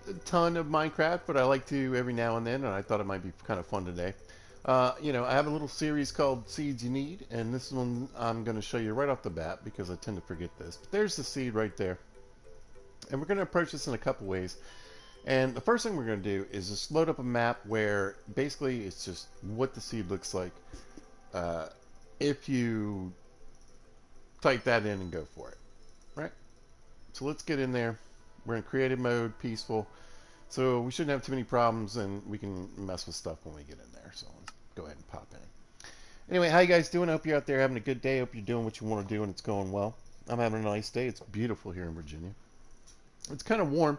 a ton of Minecraft, but I like to every now and then, and I thought it might be kind of fun today. I have a little series called Seeds You Need, and this one I'm going to show you right off the bat because I tend to forget this. But there's the seed right there, and we're going to approach this in a couple ways. And the first thing we're going to do is just load up a map where basically it's just what the seed looks like uh, if you type that in and go for it, right? So let's get in there. We're in creative mode, peaceful. So we shouldn't have too many problems, and we can mess with stuff when we get in there. So let's go ahead and pop in. Anyway, how you guys doing? I hope you're out there having a good day. I hope you're doing what you want to do and it's going well. I'm having a nice day. It's beautiful here in Virginia. It's kind of warm.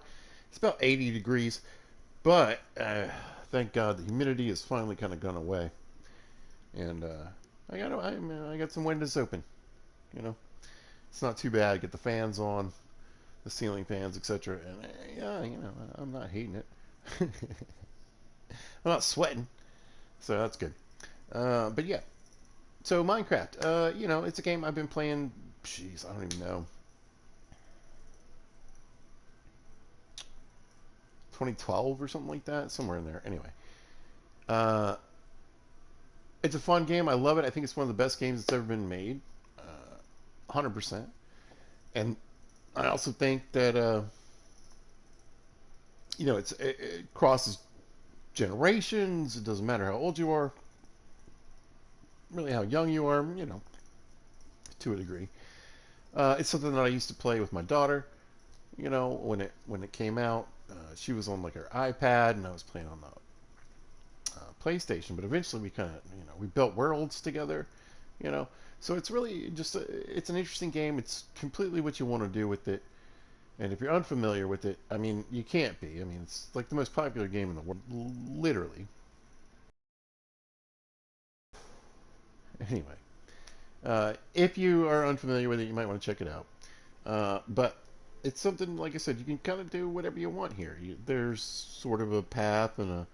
It's about 80 degrees, but thank God the humidity has finally kind of gone away. And I got some windows open. You know, it's not too bad. Get the fans on, the ceiling fans, etc. And yeah, I'm not hating it. I'm not sweating, so that's good. But yeah, so Minecraft, it's a game I've been playing. Jeez, I don't even know. 2012 or something like that, somewhere in there. Anyway, uh, it's a fun game. I love it. I think it's one of the best games that's ever been made, 100%. And I also think that it crosses generations. It doesn't matter how old you are, really how young you are. To a degree. It's something that I used to play with my daughter. When it came out, she was on like her iPad, and I was playing on the PlayStation. But eventually, we kind of we built worlds together. You know, so it's really just it's an interesting game. It's completely what you want to do with it. And if you're unfamiliar with it, I mean, you can't be. I mean, it's like the most popular game in the world, literally. Anyway, if you are unfamiliar with it, you might want to check it out. But it's something, like I said, you can kind of do whatever you want here. There's sort of a path and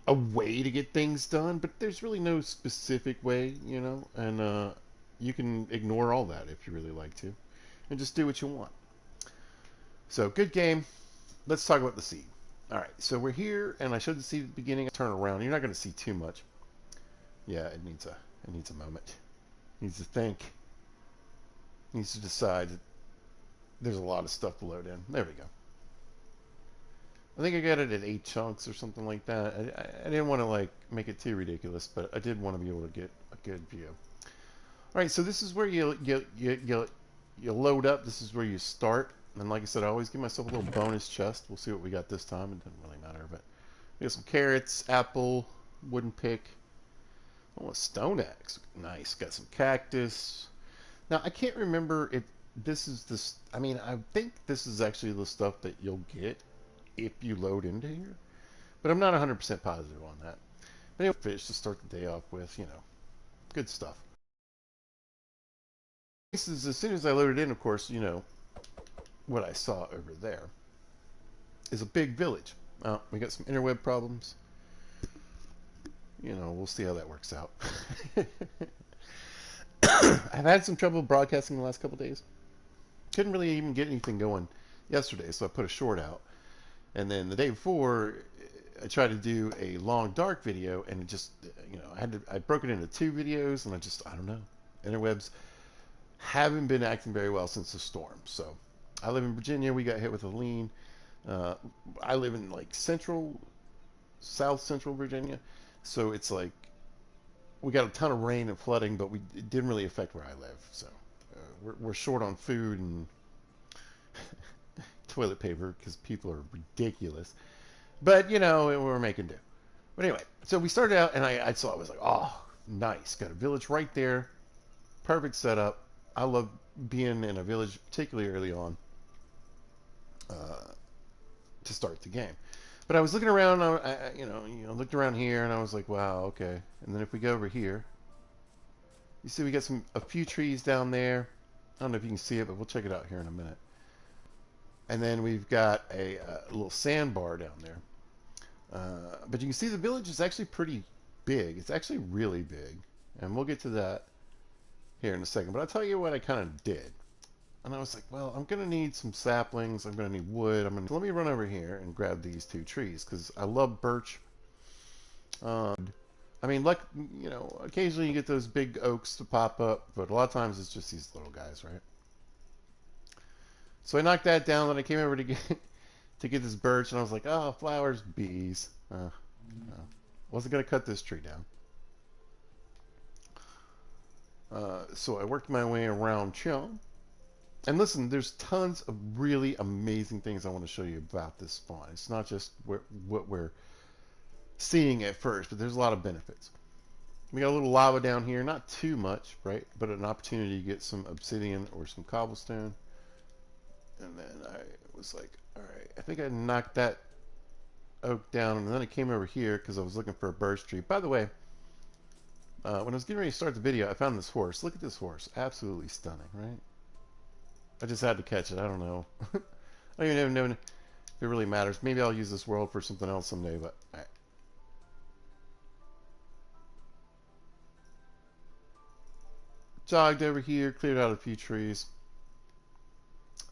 a way to get things done, but there's really no specific way, and you can ignore all that if you really like to, and just do what you want. So, good game. Let's talk about the seed. All right, so we're here, and I showed the seed at the beginning. I turn around. You're not going to see too much. Yeah, it needs a moment. It needs to think. It needs to decide. There's a lot of stuff to load in. There we go. I think I got it at 8 chunks or something like that. I didn't want to like make it too ridiculous, but I did want to be able to get a good view. All right, so this is where you load up. This is where you start. And like I said, I always give myself a little bonus chest. We'll see what we got this time. It doesn't really matter, but we got some carrots, apple, wooden pick. Oh, a stone axe. Nice. Got some cactus. Now I can't remember if this is this. I mean, I think this is actually the stuff that you'll get if you load into here, but I'm not 100% positive on that. But anyway, fish to start the day off with, good stuff. This is as soon as I loaded in, of course, what I saw over there is a big village. We got some interweb problems. We'll see how that works out. I've had some trouble broadcasting the last couple days. Couldn't really even get anything going yesterday, so I put a short out. And then the day before, I tried to do a long dark video, and it just, I broke it into 2 videos, and I don't know. Interwebs haven't been acting very well since the storm. So I live in Virginia. We got hit with a lean. Uh, I live in like South Central Virginia. So it's like we got a ton of rain and flooding, but it didn't really affect where I live. So we're short on food and toilet paper because people are ridiculous. But, we're making do. But anyway, so we started out, and I saw, I was like, oh, nice. Got a village right there. Perfect setup. I love being in a village, particularly early on, uh, to start the game. But I was looking around, looked around here, and I was like, wow, okay. And then if we go over here, you see we got a few trees down there. I don't know if you can see it, but we'll check it out here in a minute. And then we've got a little sandbar down there. But you can see the village is actually pretty big. It's actually really big. And we'll get to that here in a second. But I'll tell you what I kind of did. And I was like, well, I'm gonna need some saplings. I'm gonna need wood. So let me run over here and grab these two trees because I love birch. I mean, like occasionally you get those big oaks to pop up, but a lot of times it's just these little guys, right? So I knocked that down. Then I came over to get to get this birch, and I was like, oh, flowers, bees. No. Wasn't gonna cut this tree down. So I worked my way around Chum. And listen, there's tons of really amazing things I want to show you about this spawn. It's not just what we're seeing at first, but there's a lot of benefits. We got a little lava down here, not too much, right? But an opportunity to get some obsidian or some cobblestone. And then I was like, all right, I think I knocked that oak down, and then I came over here because I was looking for a birch tree. By the way, when I was getting ready to start the video, I found this horse. Look at this horse. Absolutely stunning, right? I just had to catch it. I don't know. I don't even know if it really matters. Maybe I'll use this world for something else someday, but all right. Jogged over here, cleared out a few trees.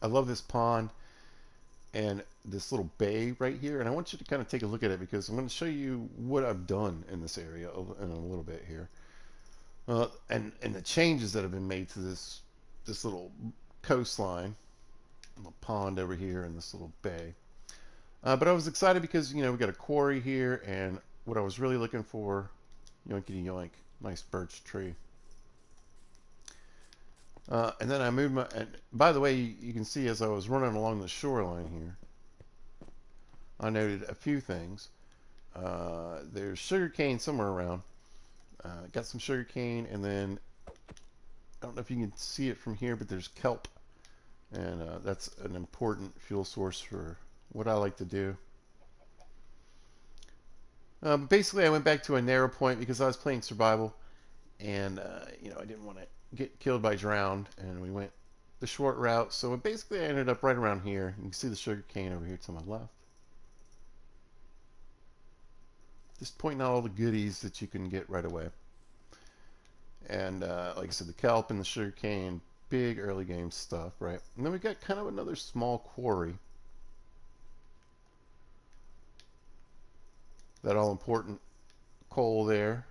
I love this pond and this little bay right here, and I want you to kind of take a look at it because I'm going to show you what I've done in this area in a little bit here, and the changes that have been made to this little coastline, little pond over here, and this little bay. But I was excited because we got a quarry here, and what I was really looking for, yoinkity yoink, nice birch tree. And then I moved my. And by the way, you can see as I was running along the shoreline here, I noted a few things. There's sugar cane somewhere around. Got some sugar cane, and then I don't know if you can see it from here, but there's kelp, and that's an important fuel source for what I like to do. Basically, I went back to a narrow point because I was playing survival, and I didn't want to get killed by drowned, and we went the short route. So basically, I ended up right around here. You can see the sugar cane over here to my left. Just pointing out all the goodies that you can get right away. And like I said, the kelp and the sugar cane, big early game stuff, right? And then we got kind of another small quarry. That all important coal there.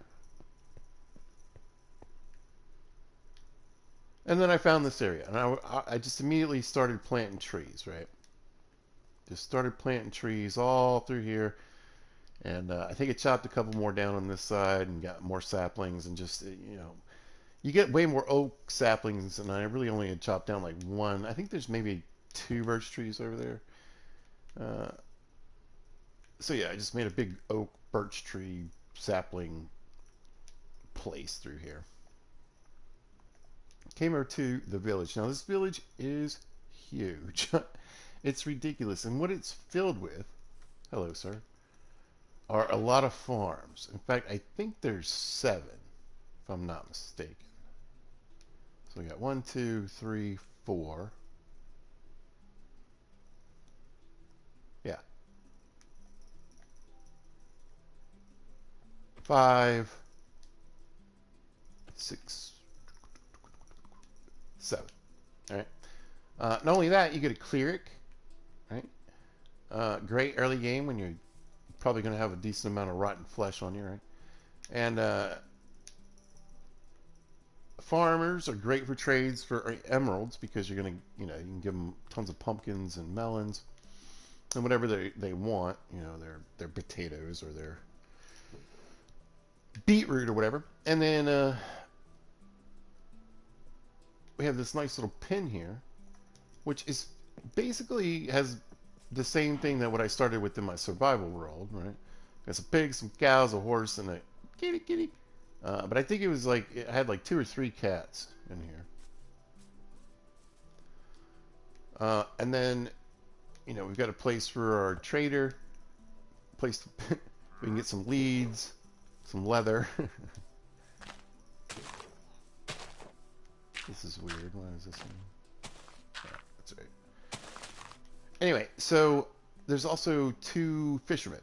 And then I found this area, and I just immediately started planting trees, right? Just started planting trees all through here, and I think I chopped a couple more down on this side and got more saplings, and just you get way more oak saplings, and I really only had chopped down like one. I think there's maybe 2 birch trees over there. So yeah, I just made a big oak birch tree sapling place through here. Came over to the village. Now this village is huge. It's ridiculous. And what it's filled with, hello sir, are a lot of farms. In fact, I think there's 7, if I'm not mistaken. So we got 1, 2, 3, 4. Yeah. 5, 6, 7. All right. Not only that, you get a cleric, right? Great early game when you're probably going to have a decent amount of rotten flesh on you, right? And farmers are great for trades for emeralds because you're going to, you can give them tons of pumpkins and melons and whatever they want, their potatoes or their beetroot or whatever. And then we have this nice little pin here, which is basically has the same thing that what I started with in my survival world, right? Got some pigs, some cows, a horse, and a kitty. But I think it was like it had like 2 or 3 cats in here. And then, we've got a place for our trader. Place to, we can get some leads, some leather. This is weird. Why is this one? Yeah, that's right. Anyway, so there's also 2 fishermen.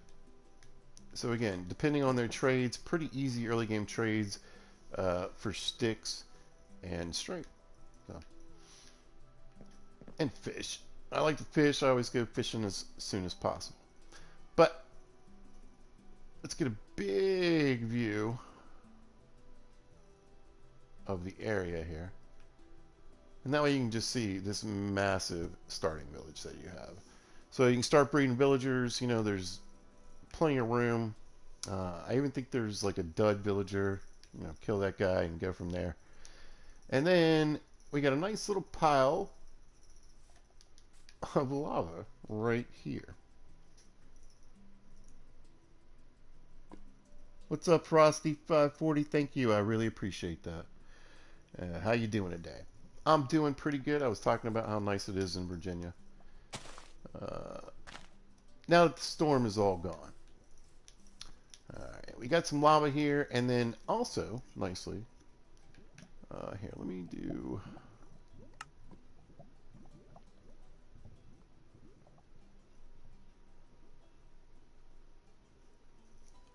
So again, depending on their trades, pretty easy early game trades for sticks and string. So, and fish. I like to fish. I always go fishing as soon as possible. But let's get a big view of the area here. And that way you can just see this massive starting village that you have. So you can start breeding villagers. You know, there's plenty of room. I even think there's like a dud villager. You know, kill that guy and go from there. And then we got a nice little pile of lava right here. What's up, Frosty540? Thank you. I really appreciate that. How you doing today? I'm doing pretty good. I was talking about how nice it is in Virginia. Uh, now that the storm is all gone. Alright, we got some lava here, and then also, nicely, here, let me do...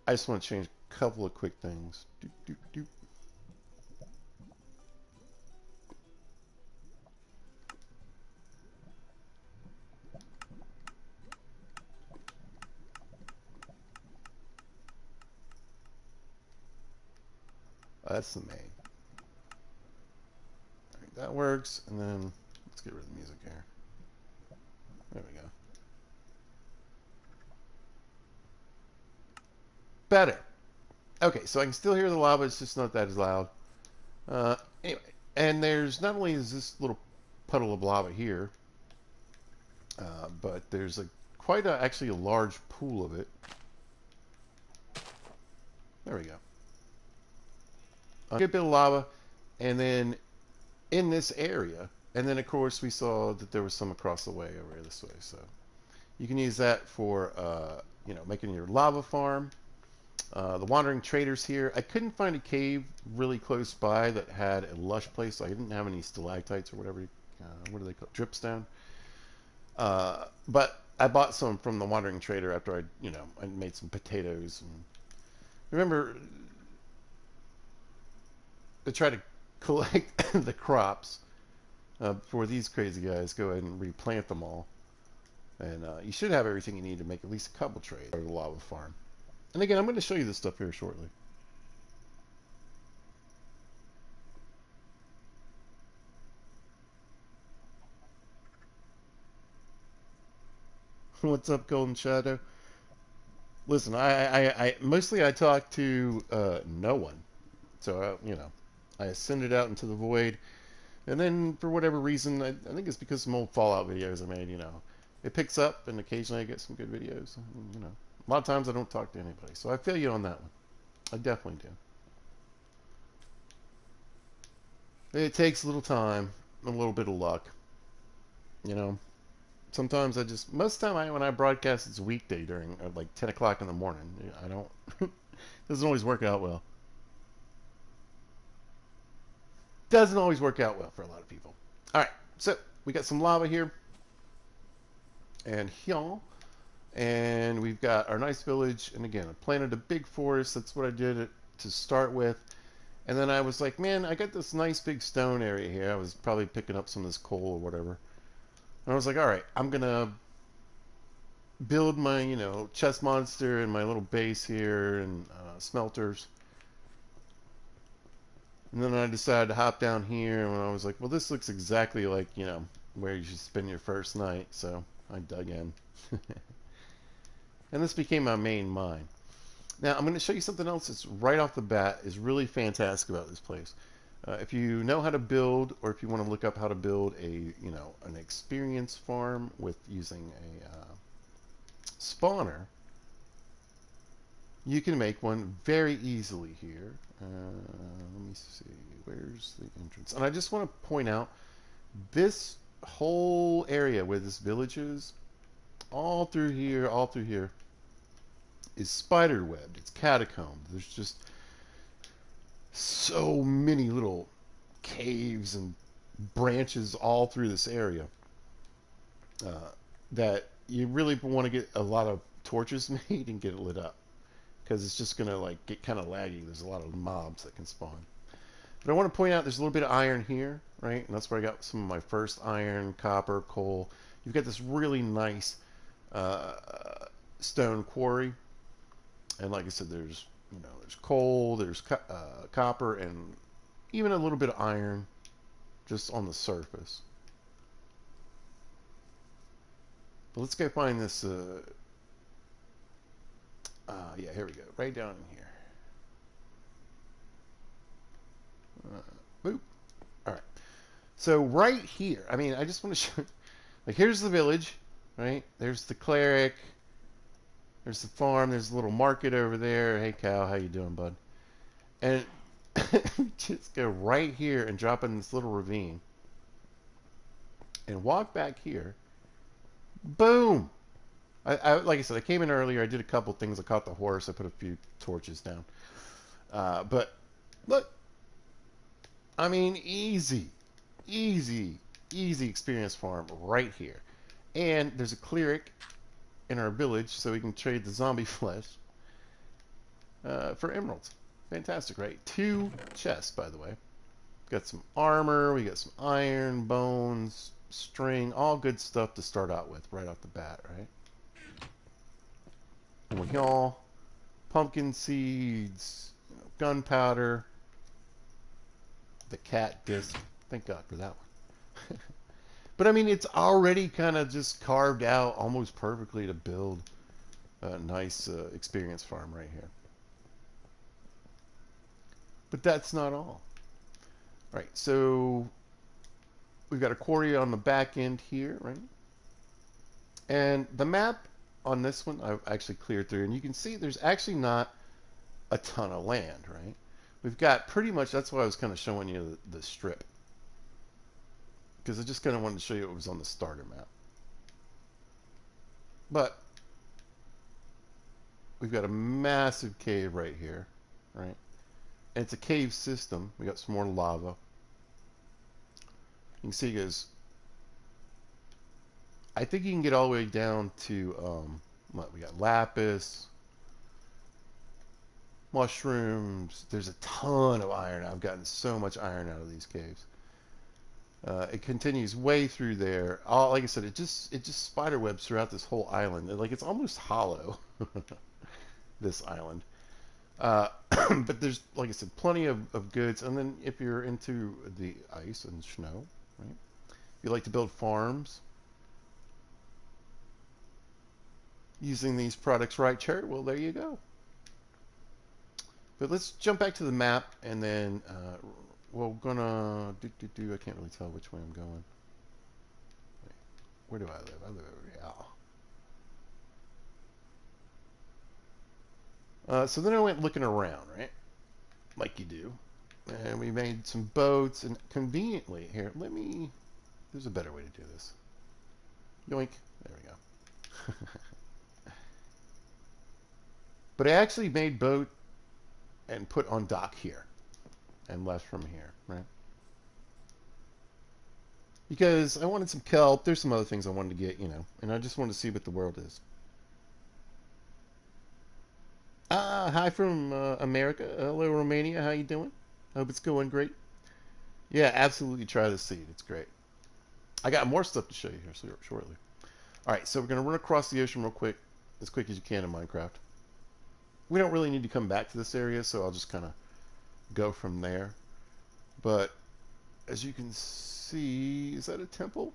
I just want to change a couple of quick things. Doop, doop, doop. That's the main. Alright, that works, and then let's get rid of the music here. There we go. Better. Okay, so I can still hear the lava, it's just not that as loud. Anyway, and there's not only is this little puddle of lava here, but there's actually a large pool of it. There we go. A good bit of lava, and then in this area, and then of course we saw that there was some across the way over this way, so you can use that for you know, making your lava farm. The wandering traders here. I couldn't find a cave really close by that had a lush place. So I didn't have any stalactites or whatever. What do they call it? Dripstone. But I bought some from the wandering trader after I made some potatoes. And remember, to try to collect the crops before these crazy guys go ahead and replant them all. And you should have everything you need to make at least a couple trades for the lava farm. And again, I'm going to show you this stuff here shortly. What's up, Golden Shadow? Listen, I mostly I talk to no one, so I ascended out into the void, and then for whatever reason, I think it's because some old Fallout videos I made. It picks up, and occasionally I get some good videos. A lot of times I don't talk to anybody, so I feel you on that one. I definitely do. It takes a little time, a little bit of luck, you know. Sometimes most of the time when I broadcast, it's a weekday during like 10 o'clock in the morning. I don't, doesn't always work out well. Doesn't always work out well for a lot of people. All right, so we got some lava here and here, and we've got our nice village. And again, I planted a big forest. That's what I did to start with. And then I was like, man, I got this nice big stone area here. I was probably picking up some of this coal or whatever. And I was like, all right, I'm going to build my, chest monster and my little base here and smelters. And then I decided to hop down here, and I was like, well, this looks exactly like, where you should spend your first night. So I dug in. And this became my main mine. Now, I'm going to show you something else that's right off the bat is really fantastic about this place. If you know how to build, or if you want to look up how to build an experience farm with using a spawner, you can make one very easily here. Let me see, where's the entrance? And I just want to point out this whole area where this village is, all through here, is spider webbed. It's catacombed. There's just so many little caves and branches all through this area that you really want to get a lot of torches made and get it lit up, because it's just gonna get kind of laggy. There's a lot of mobs that can spawn. But I want to point out there's a little bit of iron here, right? And that's where I got some of my first iron, copper, coal. You've got this really nice uh, stone quarry. And like I said, there's coal, there's copper, and even a little bit of iron just on the surface. But let's go find this. Yeah, here we go. Right down in here. Boop. All right. So right here, I mean, I just want to show. Like, here's the village, right? There's the cleric. There's the farm. There's a little market over there. Hey, cow, how you doing, bud? And just go right here and drop in this little ravine and walk back here. Boom! Like I said, I came in earlier. I did a couple things. I caught the horse. I put a few torches down. But look, I mean, easy, easy experience farm right here. And there's a cleric in our village, so we can trade the zombie flesh for emeralds. Fantastic, right? 2 chests, by the way. Got some armor. We got some iron, bones, string, all good stuff to start out with right off the bat, right? And we all pumpkin seeds, gunpowder, the cat disc. Thank God for that one. But I mean, it's already kind of just carved out almost perfectly to build a nice experience farm right here. But that's not all. All right, so we've got a quarry on the back end here, right? And the map on this one, I've actually cleared through, and you can see there's actually not a ton of land, right? We've got pretty much, that's why I was kind of showing you the strip. Because I just kind of wanted to show you what was on the starter map. But we've got a massive cave right here, right? And it's a cave system. We got some more lava. You can see it goes, I think you can get all the way down to, what, we got lapis, mushrooms. There's a ton of iron. I've gotten so much iron out of these caves. It continues way through there. Like I said, it just spider webs throughout this whole island. Like, it's almost hollow, this island. But there's, like I said, plenty of goods. And then if you're into the ice and snow, right? If you like to build farms using these products right, Cherry, well, there you go. But let's jump back to the map, and then we're gonna I can't really tell which way I'm going. Wait, where do I live? I live over here. So then I went looking around, right? Like you do. And we made some boats, and conveniently, here, there's a better way to do this. Yoink. There we go. But I actually made boat and put on dock here and left from here, right? Because I wanted some kelp. There's some other things I wanted to get, and I just wanted to see what the world is. Hi from America. Hello, Romania. How you doing? Hope it's going great. Yeah, absolutely try the seed. It's great. I got more stuff to show you here shortly. All right, so we're going to run across the ocean real quick as you can in Minecraft. We don't really need to come back to this area, so I'll just kind of go from there. But as you can see, is that a temple?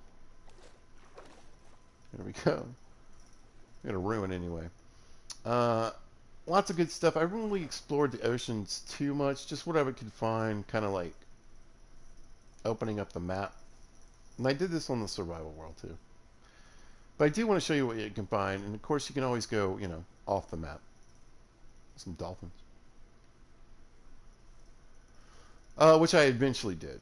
There we go. I'm going to ruin anyway. Lots of good stuff. I haven't really explored the oceans too much, just whatever I could find, kind of like opening up the map. And I did this on the survival world too. But I do want to show you what you can find, and of course you can always go, off the map. Some dolphins. Which I eventually did.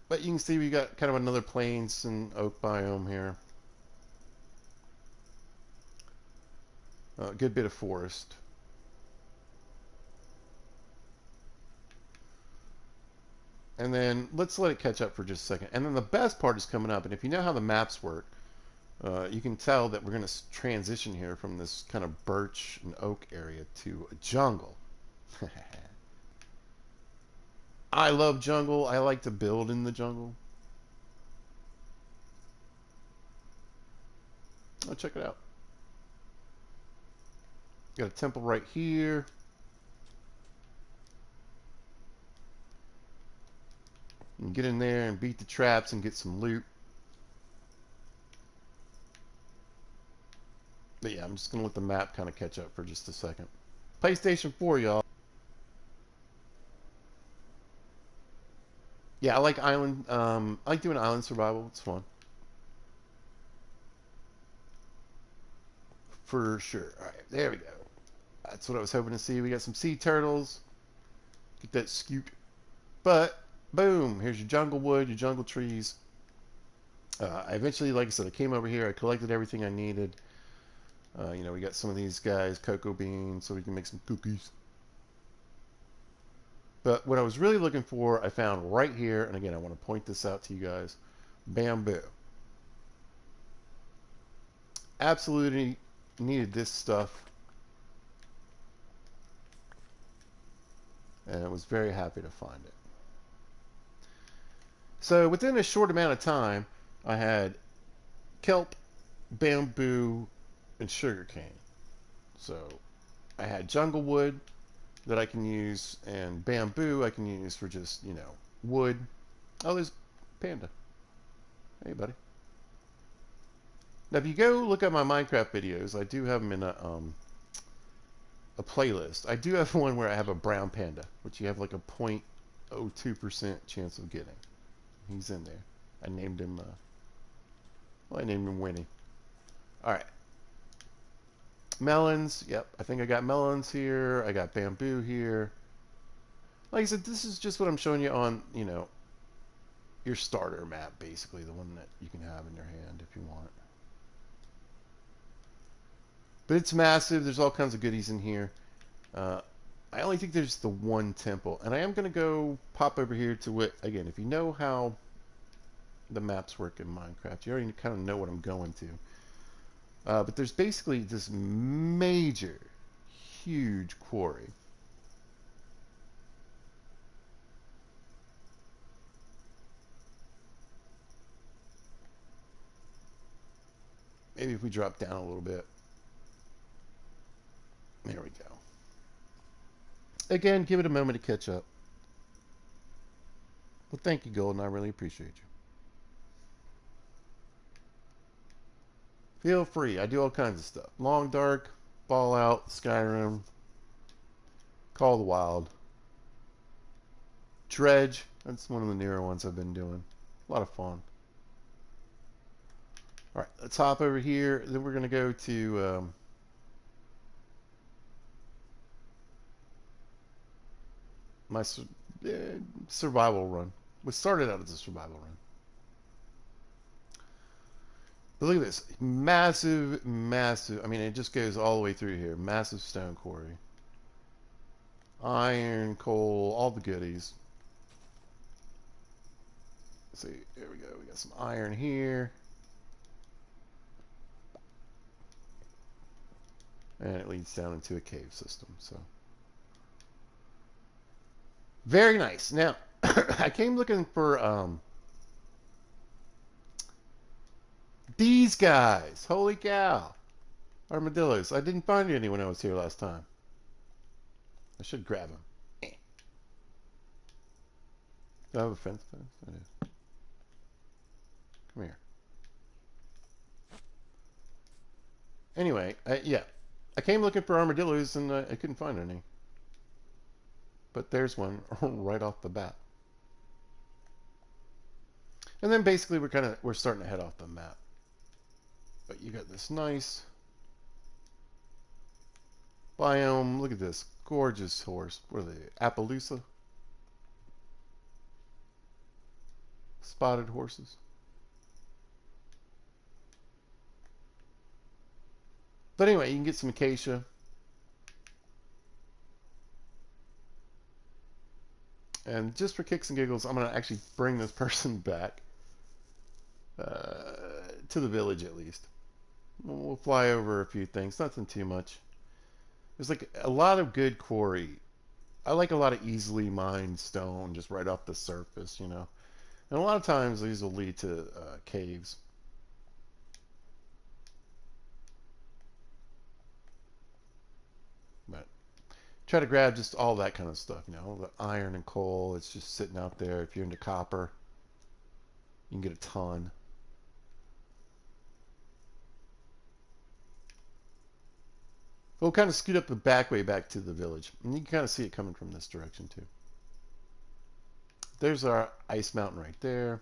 But you can see we got kind of another plains and oak biome here. A good bit of forest. And then let's let it catch up for just a second. And then the best part is coming up. And if you know how the maps work, You can tell that we're going to transition here from this kind of birch and oak area to a jungle. I love jungle. I like to build in the jungle. Oh, check it out. Got a temple right here. You can get in there and beat the traps and get some loot. But yeah, I'm just going to let the map kind of catch up for just a second. PlayStation 4, y'all. Yeah, I like island. I like doing island survival. It's fun. For sure. All right, there we go. That's what I was hoping to see. We got some sea turtles. Get that scoop. But, boom, here's your jungle wood, your jungle trees. I eventually, like I said, I came over here. I collected everything I needed. We got some of these guys, cocoa beans, so we can make some cookies. But what I was really looking for, I found right here. And again, I want to point this out to you guys. Bamboo. Absolutely needed this stuff. And I was very happy to find it. So within a short amount of time, I had kelp, bamboo, and sugarcane. So I had jungle wood that I can use, and bamboo I can use for just, wood. Oh, there's Panda. Hey, buddy. Now, if you go look at my Minecraft videos, I do have them in a playlist. I do have one where I have a brown panda, which you have like a 0.02% chance of getting. He's in there. I named him, I named him Winnie. Alright. Melons. Yep, I think I got melons here. I got bamboo here. Like I said, this is just what I'm showing you on, your starter map, basically. The one that you can have in your hand if you want. But it's massive. There's all kinds of goodies in here. I only think there's the one temple. And I am going to go pop over here to what, again, if you know how the maps work in Minecraft, you already kind of know what I'm going to. But there's basically this major, huge quarry. Maybe if we drop down a little bit. There we go. Again, give it a moment to catch up. Well, thank you, Golden. I really appreciate you. Feel free. I do all kinds of stuff. Long Dark, Fallout, Skyrim, Call of the Wild, Dredge. That's one of the newer ones I've been doing. A lot of fun. All right, let's hop over here. Then we're going to go to my survival run. We started out as a survival run. But look at this. Massive, massive. I mean, it just goes all the way through here. Massive stone quarry. Iron, coal, all the goodies. Let's see, here we go. We got some iron here. And it leads down into a cave system, so. Very nice. Now, I came looking for these guys. Holy cow. Armadillos. I didn't find any when I was here last time. I should grab them. Do I have a fence? I do. Come here. Anyway, yeah. I came looking for armadillos and I couldn't find any. But there's one right off the bat. And then basically we're starting to head off the map. But you got this nice biome. Look at this gorgeous horse. What are they? Appaloosa? Spotted horses. But anyway, you can get some acacia. And just for kicks and giggles, I'm going to actually bring this person back to the village at least. We'll fly over a few things, nothing too much. There's like a lot of good quarry. I like a lot of easily mined stone just right off the surface, you know. And a lot of times these will lead to caves. But try to grab just all that kind of stuff, you know. The iron and coal, it's just sitting out there. If you're into copper, you can get a ton. We'll kind of scoot up the back way back to the village. And you can kind of see it coming from this direction too. There's our ice mountain right there.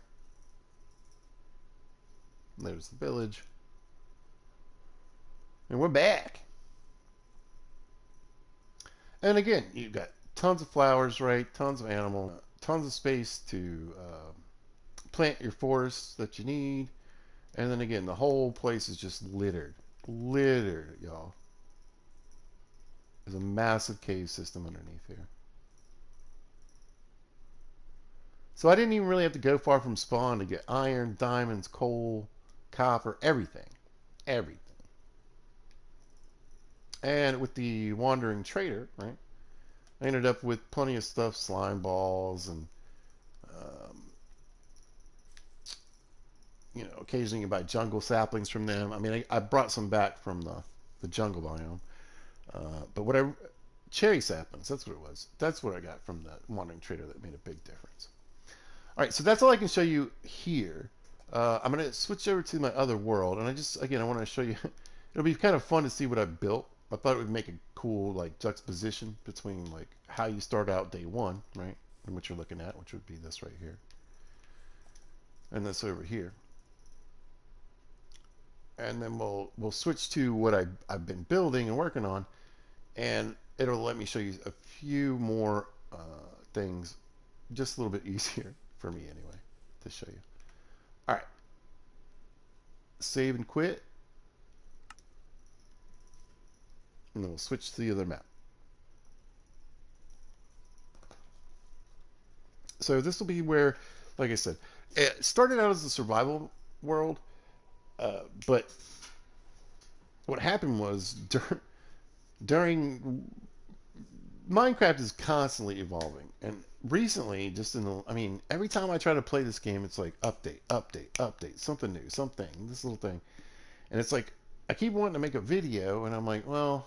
There's the village. And we're back. And again, you've got tons of flowers, right? Tons of animal, tons of space to plant your forests that you need. And then again, the whole place is just littered. Littered, y'all. There's a massive cave system underneath here. So I didn't even really have to go far from spawn to get iron, diamonds, coal, copper, everything. Everything. And with the wandering trader, right, I ended up with plenty of stuff, slime balls, and um, you know, occasionally you buy jungle saplings from them. I mean, I brought some back from the jungle biome, but whatever, cherry saplings, that's what it was. That's what I got from the wandering trader that made a big difference. All right, so that's all I can show you here. I'm going to switch over to my other world, and I want to show you. It'll be kind of fun to see what I built. I thought it would make a cool like juxtaposition between like how you start out day one, right, and what you're looking at, which would be this right here, and this over here, and then we'll switch to what I've been building and working on, and it'll let me show you a few more things, just a little bit easier for me anyway to show you. All right, save and quit, and then we'll switch to the other map. So this will be where, like I said, it started out as a survival world, but what happened was during Minecraft is constantly evolving, and recently, just in the, I mean, every time I try to play this game, it's like update, update, update, something new, something, this little thing, and it's like I keep wanting to make a video, and I'm like, well,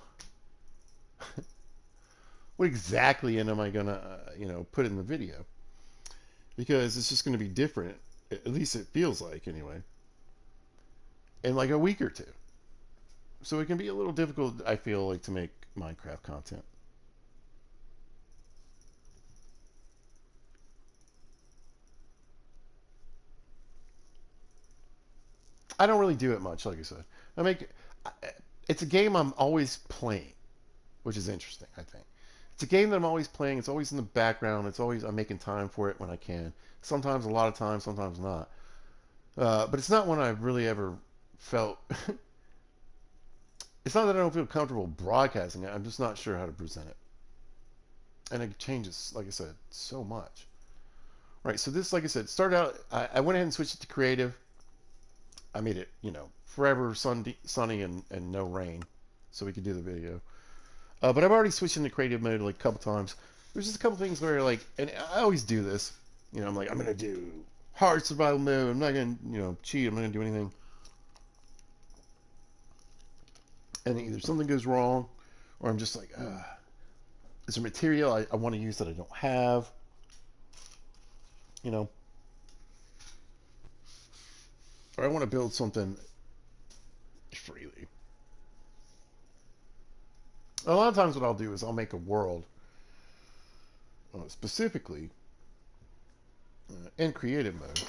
what exactly am I gonna, put in the video? Because it's just going to be different. At least it feels like, anyway, in like a week or two. So it can be a little difficult, I feel like, to make Minecraft content. I don't really do it much, like I said. I make it's a game I'm always playing, which is interesting, I think. It's a game that I'm always playing. It's always in the background. It's always I'm making time for it when I can. Sometimes a lot of times, sometimes not. But it's not one I've really ever felt. It's not that I don't feel comfortable broadcasting it. I'm just not sure how to present it, and it changes, like I said, so much. Right. So this, like I said, started out. I went ahead and switched it to creative. I made it, forever sunny and no rain, so we could do the video. But I've already switched into creative mode like a couple times. There's just a couple things where like, and I always do this. I'm like, I'm gonna do hard survival mode. I'm not gonna, cheat. I'm not gonna do anything. And either something goes wrong, or I'm just like, is there material I want to use that I don't have? You know, or I want to build something freely. A lot of times, what I'll do is I'll make a world specifically in creative mode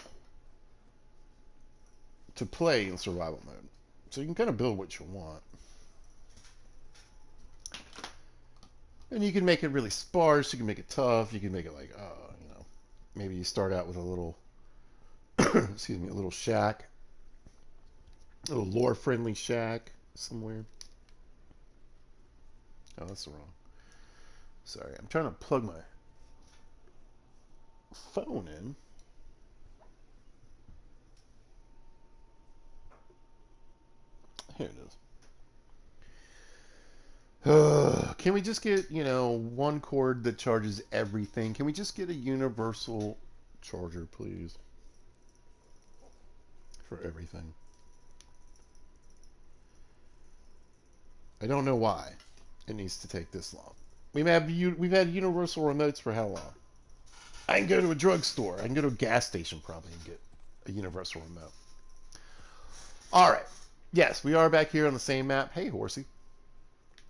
to play in survival mode. So you can kind of build what you want. And you can make it really sparse, you can make it tough, you can make it like, maybe you start out with a little, excuse me, a little shack, a little lore friendly shack somewhere. Oh, that's wrong. Sorry, I'm trying to plug my phone in. Here it is. Can we just get, one cord that charges everything? Can we just get a universal charger, please? For everything. I don't know why it needs to take this long. We've had universal remotes for how long? I can go to a drugstore. I can go to a gas station probably and get a universal remote. All right. Yes, we are back here on the same map. Hey, horsey.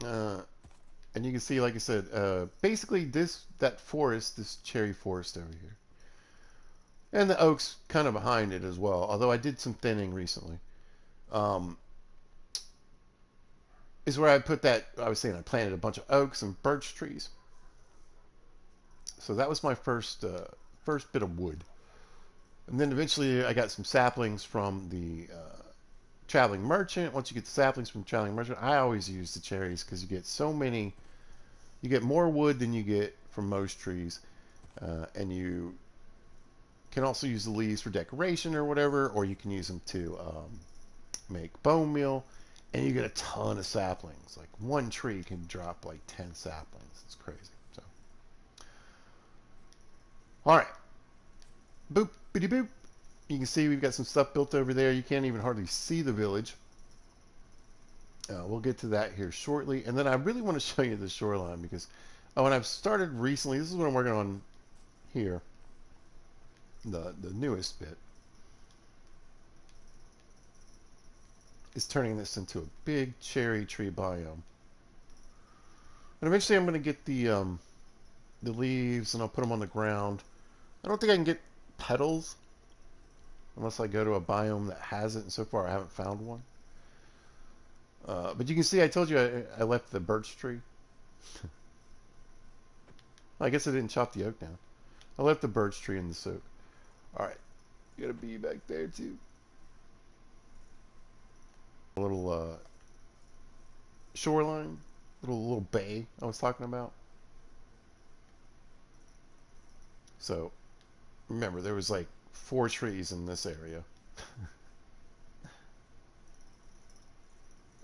Uh, and you can see, like I said, basically that forest, this cherry forest over here, and the oaks kind of behind it as well. Although I did some thinning recently, um, is where I put that. I was saying I planted a bunch of oaks and birch trees. So that was my first bit of wood, and then eventually I got some saplings from the traveling merchant. Once you get the saplings from traveling merchant, I always use the cherries because you get so many. You get more wood than you get from most trees, and you can also use the leaves for decoration or whatever, or you can use them to make bone meal, and you get a ton of saplings. Like one tree can drop like 10 saplings. It's crazy. So, all right, boop, bitty boop. You can see we've got some stuff built over there. You can't even hardly see the village. We'll get to that here shortly, and then I really want to show you the shoreline because when I've started recently, this is what I'm working on here, the newest bit, is turning this into a big cherry tree biome. And eventually I'm going to get the leaves and I'll put them on the ground. I don't think I can get petals unless I go to a biome that has it, and so far I haven't found one. But you can see I told you I left the birch tree. I guess I didn't chop the oak down. I left the birch tree in the soak. Alright, got a bee back there too. A little shoreline, little bay I was talking about. So remember, there was like 4 trees in this area.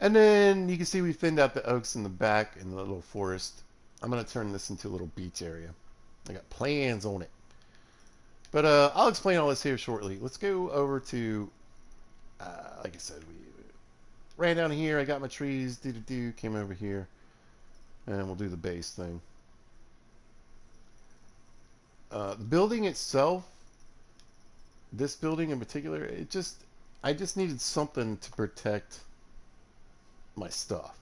And then you can see we thinned out the oaks in the back in the little forest. I'm going to turn this into a little beach area. I got plans on it. But I'll explain all this here shortly. Let's go over to, like I said, we ran down here. I got my trees, came over here. And we'll do the base thing. The building itself, this building in particular, I just needed something to protect my stuff.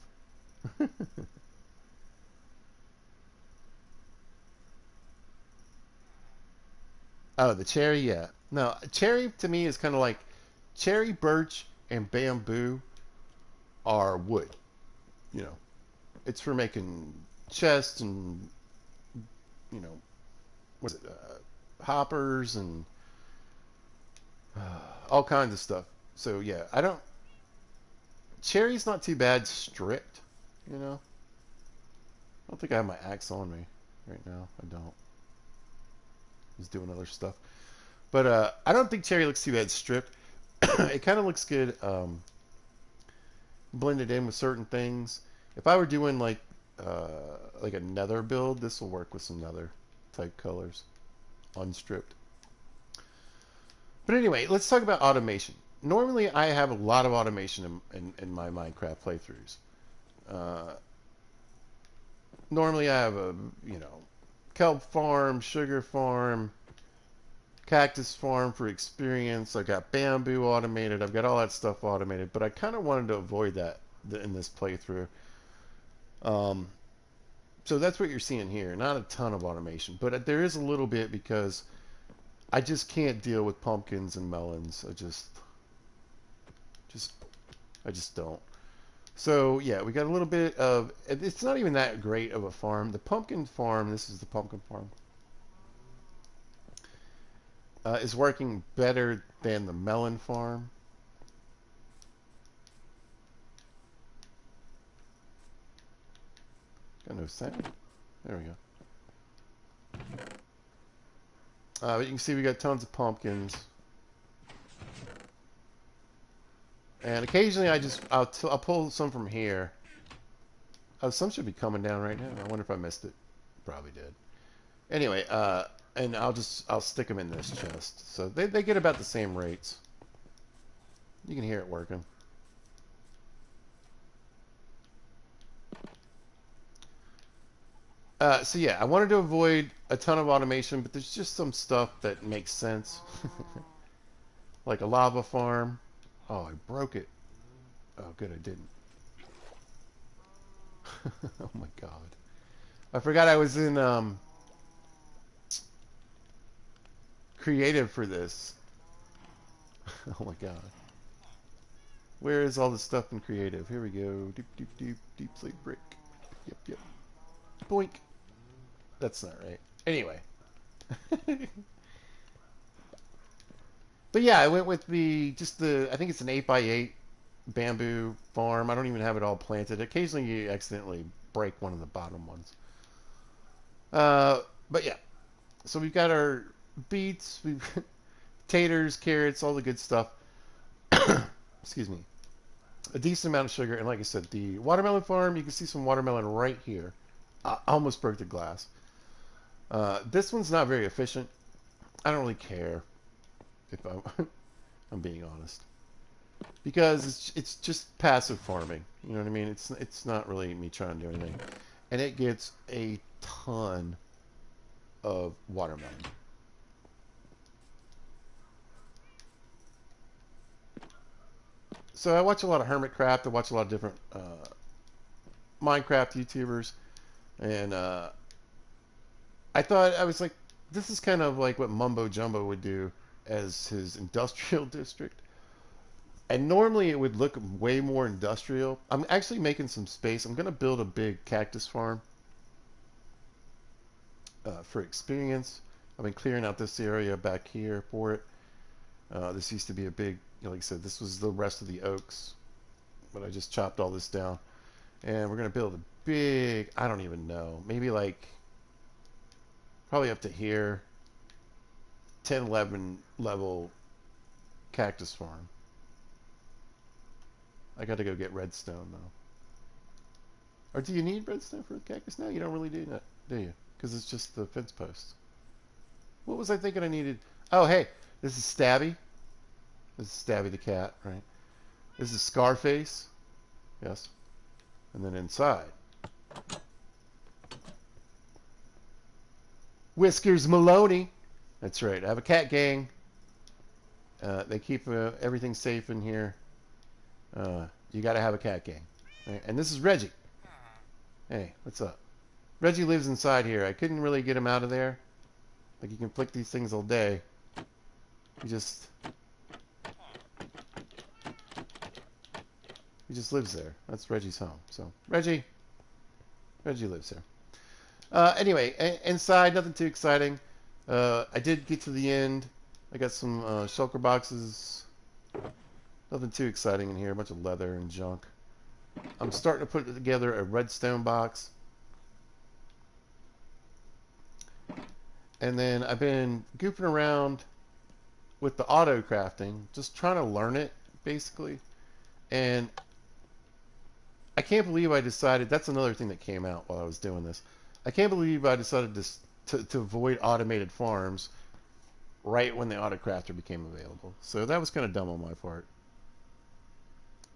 Oh, the cherry, yeah. No, cherry to me is kind of like cherry, birch, and bamboo are wood. You know, it's for making chests and what's it, hoppers and uh, all kinds of stuff. So yeah, I don't. Cherry's not too bad stripped. You know, I don't think I have my axe on me right now. I don't. He's doing other stuff. But I don't think cherry looks too bad stripped. It kind of looks good blended in with certain things. If I were doing like a nether build, this will work with some nether type colors, unstripped. But anyway, let's talk about automation. Normally, I have a lot of automation in my Minecraft playthroughs. Uh, Normally, I have a kelp farm, sugar farm, cactus farm for experience. I got bamboo automated. I've got all that stuff automated, but I kind of wanted to avoid that in this playthrough. Um, so that's what you're seeing here. Not a ton of automation, but there is a little bit because I just can't deal with pumpkins and melons. Just, I just don't. So yeah, we got a little bit of. It's not even that great of a farm. The pumpkin farm. This is the pumpkin farm. Is working better than the melon farm. Got no sound. There we go. But you can see we got tons of pumpkins. And occasionally I'll pull some from here. Oh, some should be coming down right now. I wonder if I missed it. Probably did. Anyway, and I'll stick them in this chest. So they get about the same rates. You can hear it working. So yeah, I wanted to avoid a ton of automation, but there's just some stuff that makes sense. Like a lava farm. Oh, I broke it. Oh, good, I didn't. Oh my god. I forgot I was in creative for this. Oh my god. Where is all the stuff in creative? Here we go. Deep, deep, deep, deep sleep brick. Yep, yep. Boink. That's not right. Anyway. But yeah, I went with I think it's an 8 by 8 bamboo farm. I don't even have it all planted. Occasionally you accidentally break one of the bottom ones. But yeah, so we've got our beets, we've taters, carrots, all the good stuff. Excuse me. A decent amount of sugar, and like I said, the watermelon farm, you can see some watermelon right here. I almost broke the glass. This one's not very efficient. I don't really care if I'm being honest, because it's just passive farming. You know what I mean? It's not really me trying to do anything, and it gets a ton of watermelon. So I watch a lot of Hermitcraft. I watch a lot of different Minecraft YouTubers, and I thought I was like, this is kind of like what Mumbo Jumbo would do as his industrial district. And normally it would look way more industrial. I'm actually making some space. I'm going to build a big cactus farm for experience. I've been clearing out this area back here for it. This used to be a big, like I said, this was the rest of the oaks, but I just chopped all this down. And we're going to build a big, I don't even know, maybe like probably up to here, 10, 11 level cactus farm. I got to go get redstone though. Or do you need redstone for the cactus? No, you don't really do that, do you? Because it's just the fence posts. What was I thinking I needed? Oh, hey, this is Stabby. This is Stabby the cat, right? This is Scarface. Yes. And then inside, Whiskers Maloney. That's right. I have a cat gang. They keep everything safe in here. You got to have a cat gang. Right? And this is Reggie. Hey, what's up? Reggie lives inside here. I couldn't really get him out of there. Like, you can flick these things all day. He just lives there. That's Reggie's home. So Reggie lives here. Anyway, inside, nothing too exciting. I did get to the end. I got some shulker boxes. Nothing too exciting in here. A bunch of leather and junk. I'm starting to put together a redstone box. And then I've been goofing around with the auto crafting, just trying to learn it, basically. And I can't believe I decided, that's another thing that came out while I was doing this. I can't believe I decided to avoid automated farms right when the autocrafter became available. So that was kind of dumb on my part.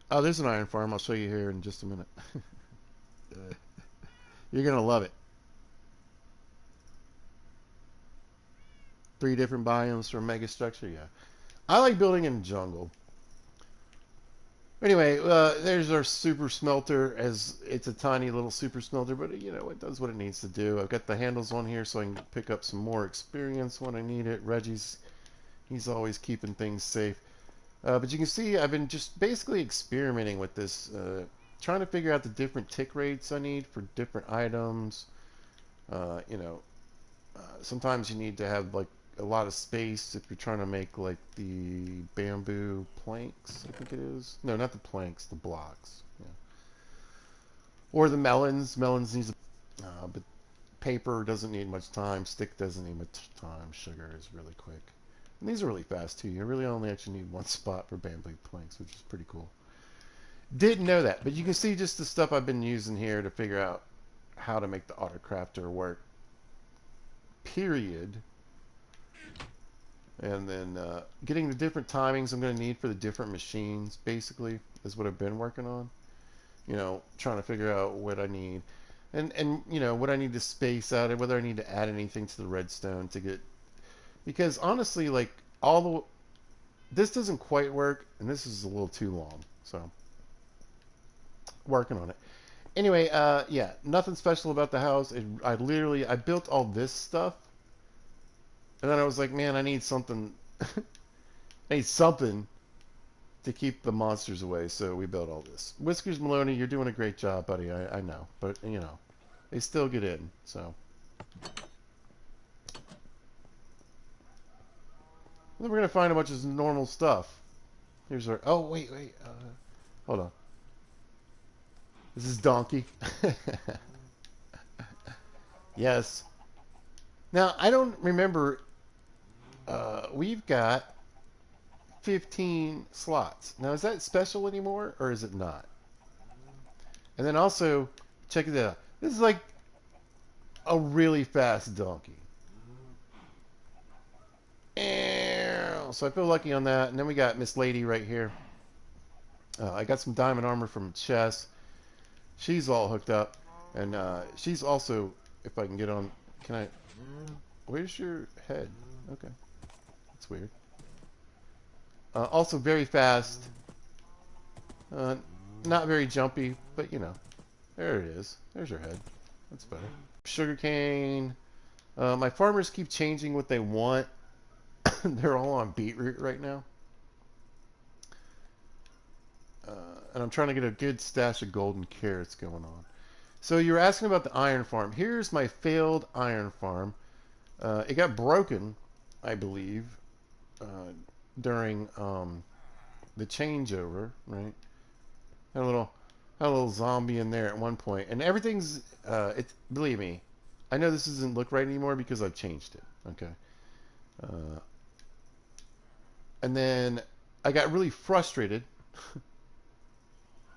Oh, there's an iron farm. I'll show you here in just a minute. You're going to love it. 3 different biomes for a mega structure. Yeah. I like building in jungle. Anyway, there's our super smelter. As it's a tiny little super smelter, but you know it does what it needs to do. I've got the handles on here so I can pick up some more experience when I need it. He's always keeping things safe. But you can see I've been just basically experimenting with this, trying to figure out the different tick rates I need for different items. You know, sometimes you need to have like a lot of space if you're trying to make like the bamboo planks, I think it is. No, not the planks, the blocks. Yeah. Or the melons. Melons needs, but paper doesn't need much time. Stick doesn't need much time. Sugar is really quick. And these are really fast too. You really only actually need one spot for bamboo planks, which is pretty cool. Didn't know that, but you can see just the stuff I've been using here to figure out how to make the autocrafter work. Period. And then getting the different timings I'm going to need for the different machines, basically, is what I've been working on. You know, trying to figure out what I need. And you know, what I need to space out and whether I need to add anything to the redstone to get... Because honestly, like, all the... This doesn't quite work, and this is a little too long. So, working on it. Anyway, yeah, nothing special about the house. I built all this stuff, and then I was like, man, I need something. I need something to keep the monsters away. So we built all this. Whiskers Maloney, you're doing a great job, buddy. I know, but you know, they still get in. So then we're gonna find a bunch of normal stuff. Here's our. Oh wait. Hold on. This is Donkey. Yes. Now I don't remember. We've got 15 slots. Now, is that special anymore, or is it not? And then also, check it out. This is like a really fast donkey. So I feel lucky on that. And then we got Miss Lady right here. I got some diamond armor from Chess. She's all hooked up. And she's also, if I can get on... Can I... Where's your head? Okay. That's weird. Also very fast. Not very jumpy, but you know. There it is. There's her head. That's better. Sugarcane. My farmers keep changing what they want. They're all on beetroot right now. And I'm trying to get a good stash of golden carrots going on. So you were asking about the iron farm. Here's my failed iron farm. It got broken, I believe, during the changeover, right? Had a little zombie in there at one point, and everything's. Believe me, I know this doesn't look right anymore because I've changed it. Okay. And then I got really frustrated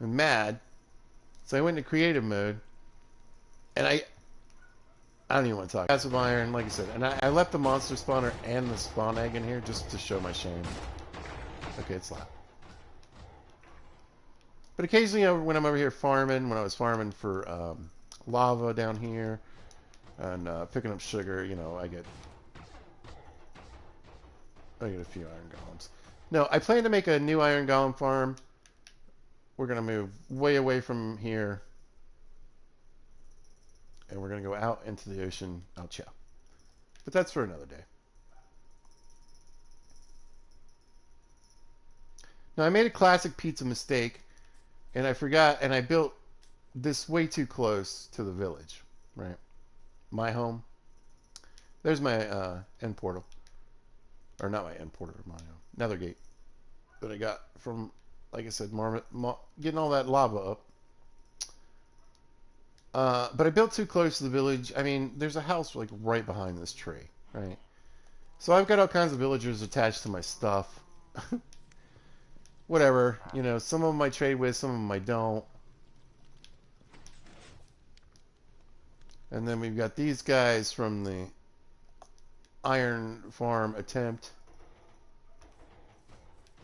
and mad, so I went into creative mode, and I don't even want to talk. Passive iron, like I said, and I left the monster spawner and the spawn egg in here just to show my shame. Okay, it's loud. But occasionally, when I'm over here farming, when I was farming for lava down here and picking up sugar, you know, I get a few iron golems. No, I plan to make a new iron golem farm. We're gonna move way away from here, and we're gonna go out into the ocean. I'll chow. But that's for another day. Now I made a classic pizza mistake, and I forgot, and I built this way too close to the village, right? My home. There's my end portal. Or not my end portal, my nether gate that I got from, like I said, getting all that lava up. But I built too close to the village. I mean, there's a house like right behind this tree, right? So I've got all kinds of villagers attached to my stuff. Whatever, you know, some of them I trade with, some of them I don't. And then we've got these guys from the iron farm attempt.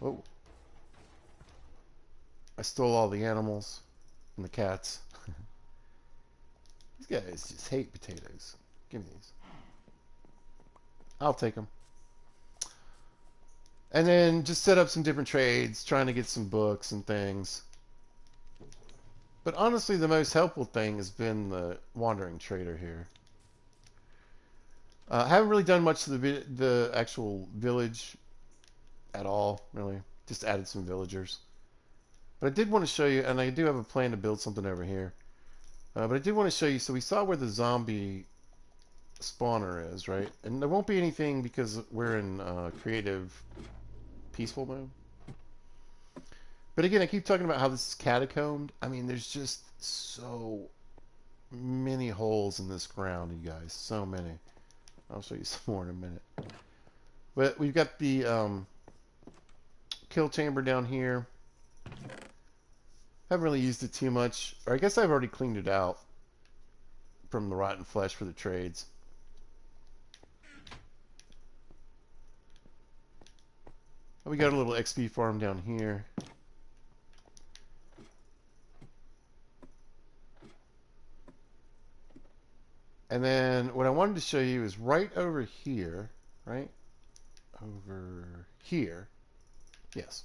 Oh. I stole all the animals and the cats. These guys just hate potatoes. Give me these. I'll take them. And then just set up some different trades, trying to get some books and things. But honestly, the most helpful thing has been the wandering trader here. I haven't really done much to the actual village at all, really. Just added some villagers. But I did want to show you, and I do have a plan to build something over here. But I did want to show you, so we saw where the zombie spawner is, right? And there won't be anything because we're in creative peaceful mode. But again, I keep talking about how this is catacombed. I mean, there's just so many holes in this ground, you guys. So many. I'll show you some more in a minute. But we've got the kill chamber down here. Haven't really used it too much. Or I guess I've already cleaned it out from the rotten flesh for the trades. We got a little XP farm down here. And then what I wanted to show you is right over here, right? Over here. Yes.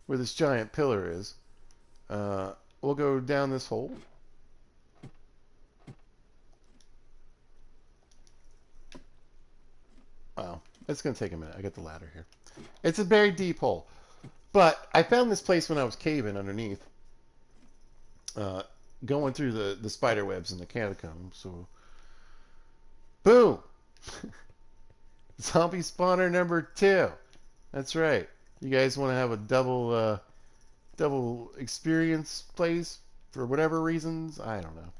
Where this giant pillar is. We'll go down this hole. Wow. It's going to take a minute. I got the ladder here. It's a very deep hole. But I found this place when I was caving underneath. Uh, going through the spider webs in the catacombs. So, boom! Zombie spawner number 2. That's right. You guys want to have a double experience place for whatever reasons? I don't know.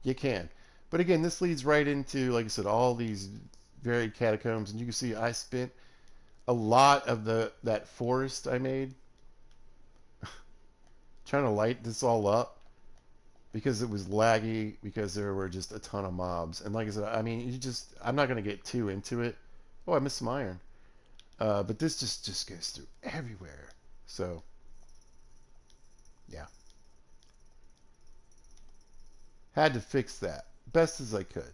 You can. But again, this leads right into, like I said, all these varied catacombs, and you can see I spent a lot of that forest I made trying to light this all up because it was laggy because there were just a ton of mobs. And like I said, I mean, I'm not going to get too into it. Oh, I missed some iron. But this just goes through everywhere. So, yeah. Had to fix that best as I could.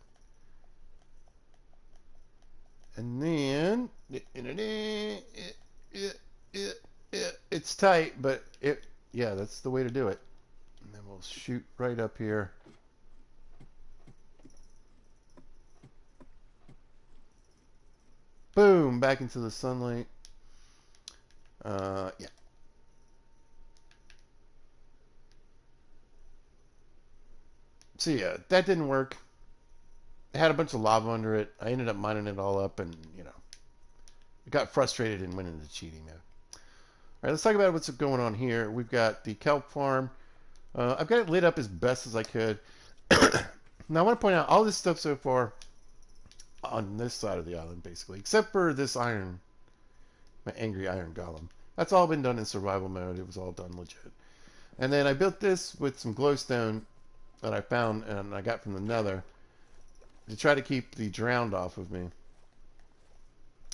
And then it's tight, but yeah, that's the way to do it. And then we'll shoot right up here. Boom, back into the sunlight. Yeah. So yeah, that didn't work. It had a bunch of lava under it. I ended up mining it all up, and I got frustrated and went into cheating mode. All right, let's talk about what's going on here. We've got the kelp farm. I've got it lit up as best as I could. Now I want to point out all this stuff so far on this side of the island, basically, except for this iron, my angry iron golem. That's all been done in survival mode. It was all done legit. And then I built this with some glowstone that I found and I got from the nether to try to keep the drowned off of me.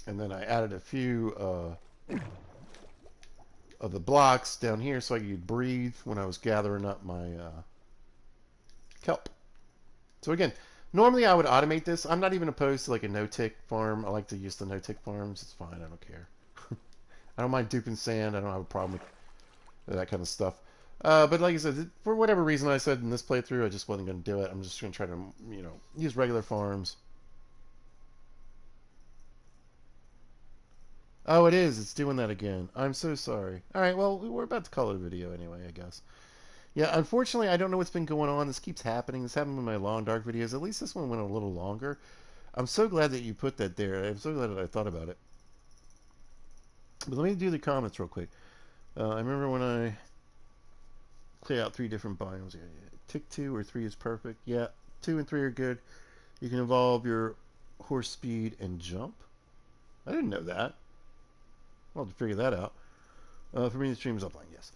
And then I added a few of the blocks down here so I could breathe when I was gathering up my kelp. So again, normally I would automate this. I'm not even opposed to like a no-tick farm. I like to use the no-tick farms. It's fine. I don't care. I don't mind duping sand. I don't have a problem with that kind of stuff. But like I said, for whatever reason I said in this playthrough, I just wasn't going to do it. I'm just going to try to, use regular farms. Oh, it is. It's doing that again. I'm so sorry. All right, well, we're about to call it a video anyway, I guess. Yeah, unfortunately, I don't know what's been going on. This keeps happening. This happened with my long dark videos. At least this one went a little longer. I'm so glad that you put that there. I'm so glad that I thought about it. But let me do the comments real quick. I remember when I clear out 3 different biomes. Tick 2 or 3 is perfect. Yeah, 2 and 3 are good. You can evolve your horse speed and jump. I didn't know that. I'll have to figure that out. For me, the stream is offline, yes.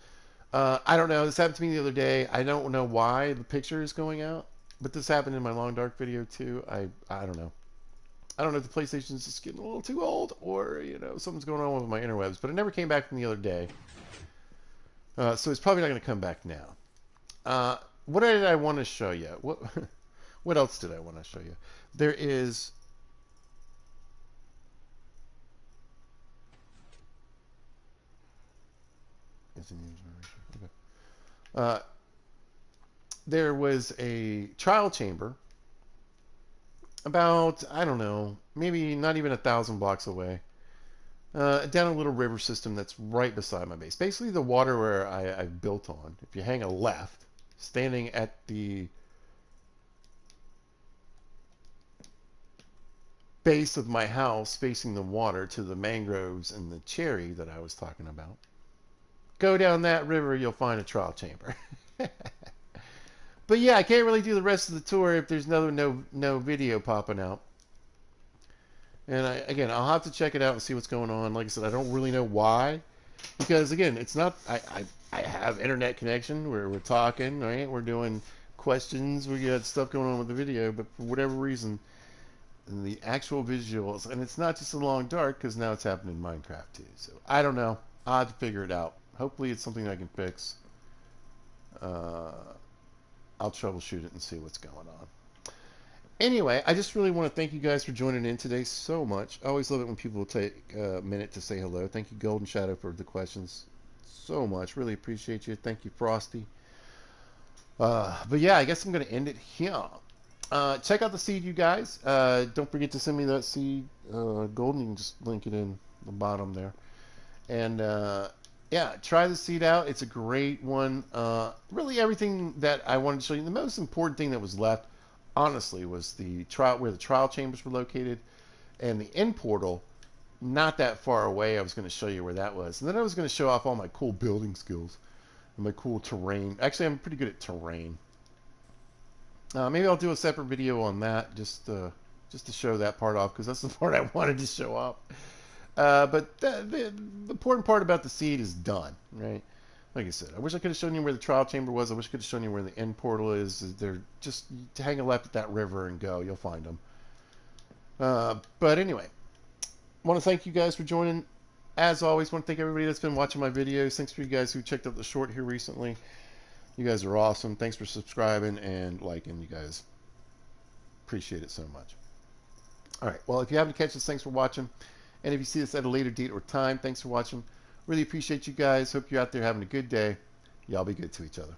I don't know. This happened to me the other day. I don't know why the picture is going out, but this happened in my long dark video too. I don't know. I don't know if the PlayStation's just getting a little too old, or something's going on with my interwebs. But it never came back from the other day, so it's probably not going to come back now. What did I want to show you? What else did I want to show you? There is. Okay. There was a trial chamber about, I don't know, maybe not even 1,000 blocks away, down a little river system that's right beside my base. Basically, the water where I built on. If you hang a left, standing at the base of my house, facing the water to the mangroves and the cherry that I was talking about. Go down that river, you'll find a trial chamber. But yeah, I can't really do the rest of the tour if there's no video popping out. And again, I'll have to check it out and see what's going on. Like I said, I don't really know why, because again, it's not. I have internet connection where we're talking, right? We're doing questions. We got stuff going on with the video, but for whatever reason, the actual visuals, and it's not just a long dark because now it's happening in Minecraft too. So I don't know. I'll have to figure it out. Hopefully, it's something I can fix. Uh, I'll troubleshoot it and see what's going on. Anyway, I just really want to thank you guys for joining in today so much. I always love it when people take a minute to say hello. Thank you, Golden Shadow, for the questions so much. Really appreciate you. Thank you, Frosty. But yeah, I guess I'm going to end it here. Check out the seed, you guys. Don't forget to send me that seed, Golden. You can just link it in the bottom there. And yeah, try the seed out. It's a great one. Really, everything that I wanted to show you. The most important thing that was left, honestly, was the trial where the trial chambers were located, and the end portal. Not that far away. I was going to show you where that was, and then I was going to show off all my cool building skills and my cool terrain. Actually, I'm pretty good at terrain. Maybe I'll do a separate video on that, just to show that part off, because that's the part I wanted to show off. But the important part about the seed is done, right? Like I said, I wish I could have shown you where the trial chamber was. I wish I could have shown you where the end portal is. They're just hang a left at that river and go. You'll find them. But anyway, I want to thank you guys for joining. As always, I want to thank everybody that's been watching my videos. Thanks for you guys who checked out the short here recently. You guys are awesome. Thanks for subscribing and liking. You guys appreciate it so much. All right. Well, if you haven't catch this, thanks for watching. And if you see this at a later date or time, thanks for watching. Really appreciate you guys. Hope you're out there having a good day. Y'all be good to each other.